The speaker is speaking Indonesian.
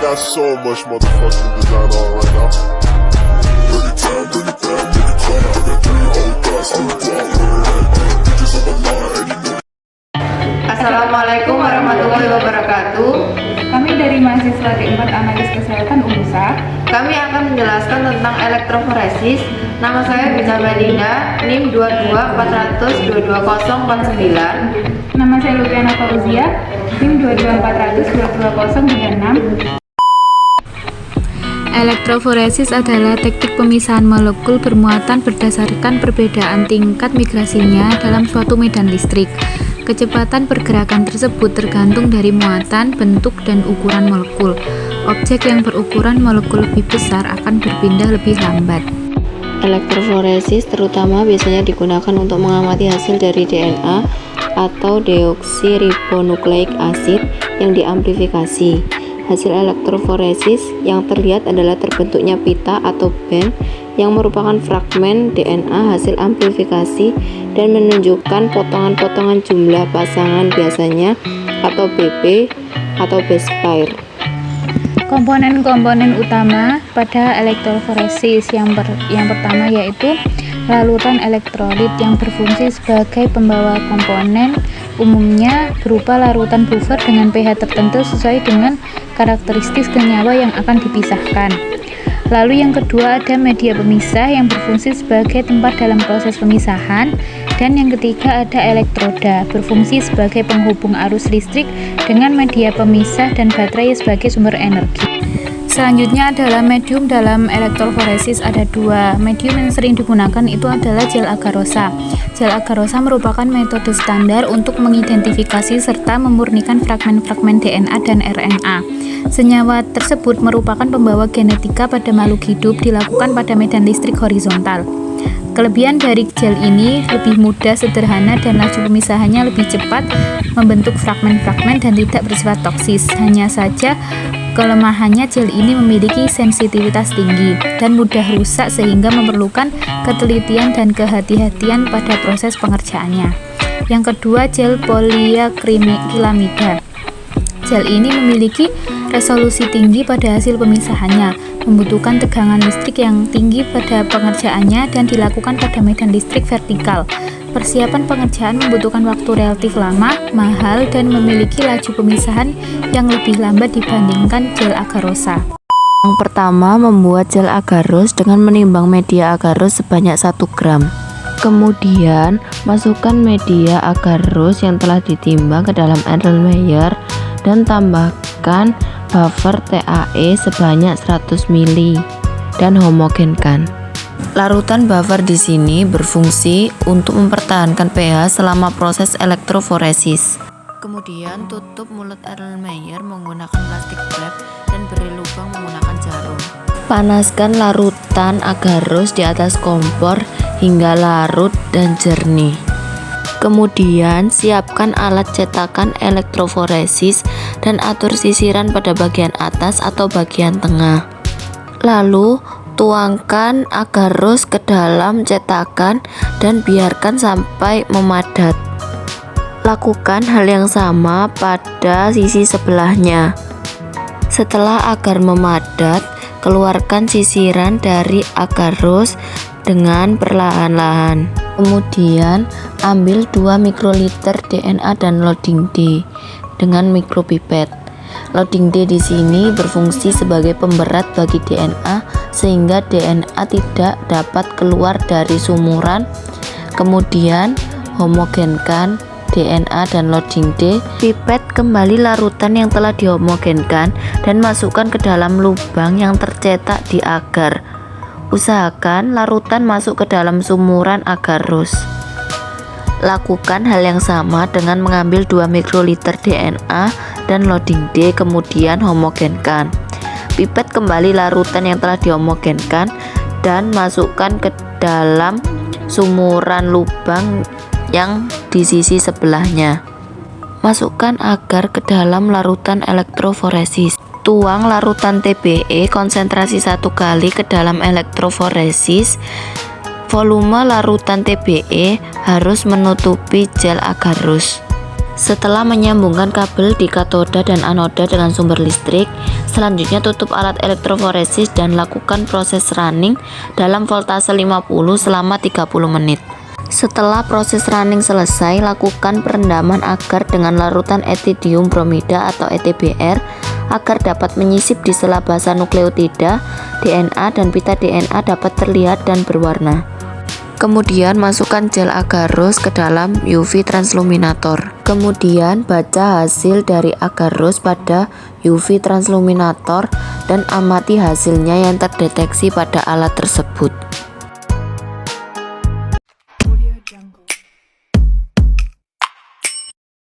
got so much motherfucking design on right now. Bring it down, bring it down, make it clap. I got 3 old guys, I'm the block, bitches on my line, and you know. Assalamualaikum warahmatullahi wabarakatuh. Kami dari mahasiswa D4 Analis Kesehatan UNSA. Kami akan menjelaskan tentang elektroforesis. Nama saya Bina Badina, NIM 22400222049. Nama saya Lupiana Fauzia, NIM 22400222096. Elektroforesis adalah teknik pemisahan molekul bermuatan berdasarkan perbedaan tingkat migrasinya dalam suatu medan listrik. Kecepatan pergerakan tersebut tergantung dari muatan, bentuk, dan ukuran molekul. Objek yang berukuran molekul lebih besar akan berpindah lebih lambat. Elektroforesis terutama biasanya digunakan untuk mengamati hasil dari DNA atau deoksiribonukleik asid yang diamplifikasi. Hasil elektroforesis yang terlihat adalah terbentuknya pita atau band yang merupakan fragmen DNA hasil amplifikasi dan menunjukkan potongan-potongan jumlah pasangan biasanya atau BP atau base pair. Komponen-komponen utama pada elektroforesis yang pertama yaitu larutan elektrolit yang berfungsi sebagai pembawa komponen, umumnya berupa larutan buffer dengan pH tertentu sesuai dengan karakteristik senyawa yang akan dipisahkan. Lalu yang kedua ada media pemisah yang berfungsi sebagai tempat dalam proses pemisahan, dan yang ketiga ada elektroda berfungsi sebagai penghubung arus listrik dengan media pemisah dan baterai sebagai sumber energi. Selanjutnya adalah medium dalam elektroforesis. Ada dua medium yang sering digunakan, itu adalah gel agarosa. Gel agarosa merupakan metode standar untuk mengidentifikasi serta memurnikan fragmen-fragmen DNA dan RNA. Senyawa tersebut merupakan pembawa genetika pada makhluk hidup, dilakukan pada medan listrik horizontal. Kelebihan dari gel ini lebih mudah, sederhana, dan laju pemisahannya lebih cepat, membentuk fragmen-fragmen dan tidak bersifat toksis. Hanya saja kelemahannya, gel ini memiliki sensitivitas tinggi dan mudah rusak sehingga memerlukan ketelitian dan kehati-hatian pada proses pengerjaannya. Yang kedua, gel poliakrilamida. Gel ini memiliki resolusi tinggi pada hasil pemisahannya, membutuhkan tegangan listrik yang tinggi pada pengerjaannya dan dilakukan pada medan listrik vertikal. Persiapan pengerjaan membutuhkan waktu relatif lama, mahal, dan memiliki laju pemisahan yang lebih lambat dibandingkan gel agarosa. Yang pertama, membuat gel agarose dengan menimbang media agarose sebanyak 1 gram. Kemudian, masukkan media agarose yang telah ditimbang ke dalam Erlenmeyer dan tambahkan buffer TAE sebanyak 100 ml dan homogenkan. Larutan buffer di sini berfungsi untuk mempertahankan pH selama proses elektroforesis. Kemudian tutup mulut Erlenmeyer menggunakan plastik wrap dan beri lubang menggunakan jarum. Panaskan larutan agarose di atas kompor hingga larut dan jernih. Kemudian siapkan alat cetakan elektroforesis dan atur sisiran pada bagian atas atau bagian tengah. Lalu tuangkan agarose ke dalam cetakan dan biarkan sampai memadat. Lakukan hal yang sama pada sisi sebelahnya. Setelah agar memadat, keluarkan sisiran dari agarose dengan perlahan-lahan. Kemudian ambil 2 mikroliter DNA dan loading D dengan mikropipet. Loading D di sini berfungsi sebagai pemberat bagi DNA sehingga DNA tidak dapat keluar dari sumuran. Kemudian homogenkan DNA dan loading D. Pipet kembali larutan yang telah dihomogenkan dan masukkan ke dalam lubang yang tercetak di agar. Usahakan larutan masuk ke dalam sumuran agarose. Lakukan hal yang sama dengan mengambil 2 mikroliter DNA dan loading D, kemudian homogenkan. Pipet kembali larutan yang telah dihomogenkan dan masukkan ke dalam sumuran lubang yang di sisi sebelahnya. Masukkan agar ke dalam larutan elektroforesis. Tuang larutan TBE konsentrasi 1 kali ke dalam elektroforesis. Volume larutan TBE harus menutupi gel agarose. Setelah menyambungkan kabel di katoda dan anoda dengan sumber listrik, selanjutnya tutup alat elektroforesis dan lakukan proses running dalam voltase 50 selama 30 menit. Setelah proses running selesai, lakukan perendaman agar dengan larutan etidium bromida atau ETBR agar dapat menyisip di sela basa nukleotida, DNA dan pita DNA dapat terlihat dan berwarna. Kemudian masukkan gel agarose ke dalam UV transluminator. Kemudian baca hasil dari agarose pada UV transluminator dan amati hasilnya yang terdeteksi pada alat tersebut.